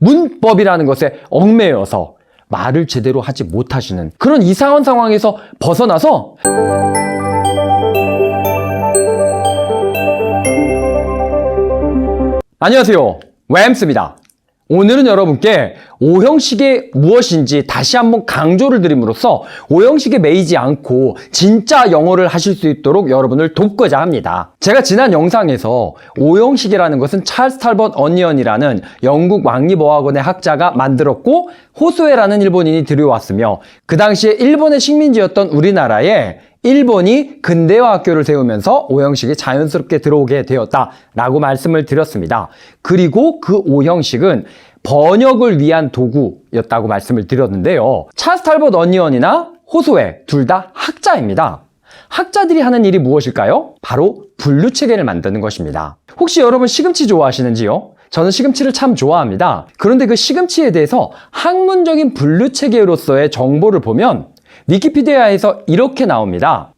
문법이라는 것에 얽매여서 말을 제대로 하지 못하시는 그런 이상한 상황에서 벗어나서 안녕하세요, 웸스입니다. 오늘은 여러분께 오형식이 무엇인지 다시 한번 강조를 드림으로써 오형식에 매이지 않고 진짜 영어를 하실 수 있도록 여러분을 돕고자 합니다. 제가 지난 영상에서 오형식이라는 것은 찰스 탈벗 어니언이라는 영국 왕립어학원의 학자가 만들었고 호소에라는 일본인이 들여왔으며 그 당시에 일본의 식민지였던 우리나라에 일본이 근대화 학교를 세우면서 오형식이 자연스럽게 들어오게 되었다라고 말씀을 드렸습니다. 그리고 그 오형식은 번역을 위한 도구였다고 말씀을 드렸는데요. 찰스 탈벗 어니언이나 호소에 둘 다 학자입니다. 학자들이 하는 일이 무엇일까요? 바로 분류체계를 만드는 것입니다. 혹시 여러분 시금치 좋아하시는지요? 저는 시금치를 참 좋아합니다. 그런데 그 시금치에 대해서 학문적인 분류체계로서의 정보를 보면 위키피디아에서 이렇게 나옵니다.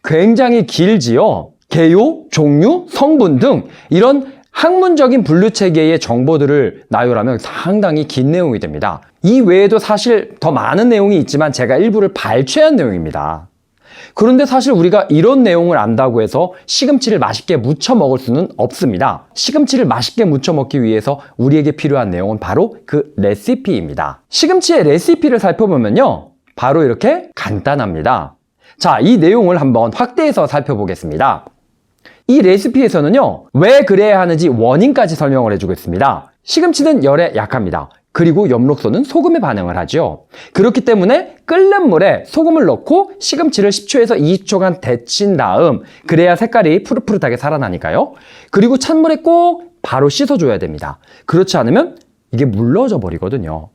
굉장히 길지요. 개요, 종류, 성분 등 이런 학문적인 분류체계의 정보들을 나열하면 상당히 긴 내용이 됩니다. 이 외에도 사실 더 많은 내용이 있지만 제가 일부를 발췌한 내용입니다. 그런데 사실 우리가 이런 내용을 안다고 해서 시금치를 맛있게 무쳐 먹을 수는 없습니다. 시금치를 맛있게 무쳐 먹기 위해서 우리에게 필요한 내용은 바로 그 레시피입니다. 시금치의 레시피를 살펴보면요, 바로 이렇게 간단합니다. 자, 이 내용을 한번 확대해서 살펴보겠습니다. 이 레시피에서는요, 왜 그래야 하는지 원인까지 설명을 해주고 있습니다. 시금치는 열에 약합니다. 그리고 엽록소는 소금에 반응을 하죠. 그렇기 때문에 끓는 물에 소금을 넣고 시금치를 10초에서 20초간 데친 다음, 그래야 색깔이 푸릇푸릇하게 살아나니까요. 그리고 찬물에 꼭 바로 씻어줘야 됩니다. 그렇지 않으면 이게 물러져 버리거든요.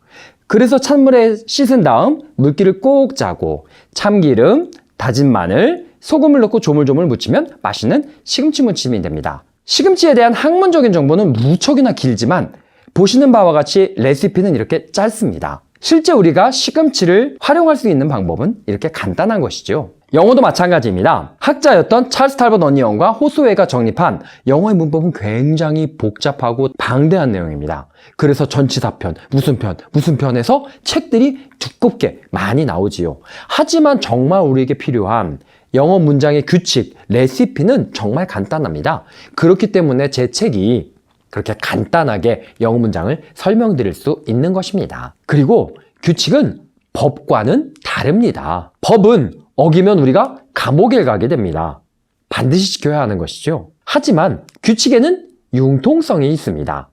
그래서 찬물에 씻은 다음 물기를 꼭 짜고 참기름, 다진 마늘, 소금을 넣고 조물조물 무치면 맛있는 시금치 무침이 됩니다. 시금치에 대한 학문적인 정보는 무척이나 길지만 보시는 바와 같이 레시피는 이렇게 짧습니다. 실제 우리가 시금치를 활용할 수 있는 방법은 이렇게 간단한 것이죠. 영어도 마찬가지입니다. 학자였던 찰스 탈벗 어니언과 호소웨가 정립한 영어의 문법은 굉장히 복잡하고 방대한 내용입니다. 그래서 전치사편, 무슨 편에서 책들이 두껍게 많이 나오지요. 하지만 정말 우리에게 필요한 영어 문장의 규칙, 레시피는 정말 간단합니다. 그렇기 때문에 제 책이 그렇게 간단하게 영어 문장을 설명드릴 수 있는 것입니다. 그리고 규칙은 법과는 다릅니다. 법은 어기면 우리가 감옥에 가게 됩니다. 반드시 지켜야 하는 것이죠. 하지만 규칙에는 융통성이 있습니다.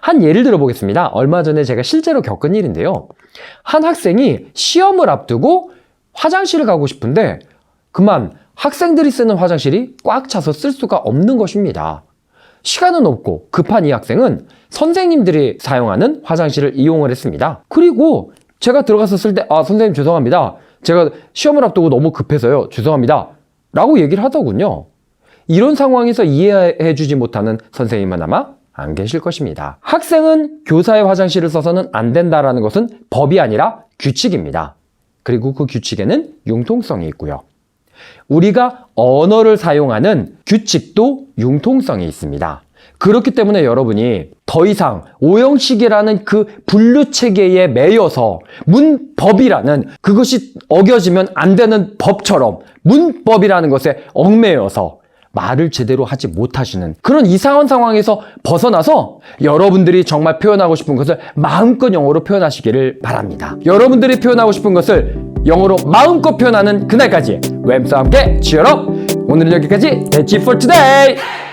한 예를 들어보겠습니다. 얼마 전에 제가 실제로 겪은 일인데요. 한 학생이 시험을 앞두고 화장실을 가고 싶은데 그만 학생들이 쓰는 화장실이 꽉 차서 쓸 수가 없는 것입니다. 시간은 없고 급한 이 학생은 선생님들이 사용하는 화장실을 이용을 했습니다. 그리고 제가 들어가서 쓸 때 선생님 죄송합니다. 제가 시험을 앞두고 너무 급해서요. 죄송합니다. 라고 얘기를 하더군요. 이런 상황에서 이해해주지 못하는 선생님은 아마 안 계실 것입니다. 학생은 교사의 화장실을 써서는 안 된다라는 것은 법이 아니라 규칙입니다. 그리고 그 규칙에는 융통성이 있고요. 우리가 언어를 사용하는 규칙도 융통성이 있습니다. 그렇기 때문에 여러분이 더 이상 오형식이라는 그 분류체계에 매여서 문법이라는 그것이 어겨지면 안 되는 법처럼 문법이라는 것에 얽매여서 말을 제대로 하지 못하시는 그런 이상한 상황에서 벗어나서 여러분들이 정말 표현하고 싶은 것을 마음껏 영어로 표현하시기를 바랍니다. 여러분들이 표현하고 싶은 것을 영어로 마음껏 표현하는 그날까지 웸스와 함께 치얼업! 오늘은 여기까지. That's it for today!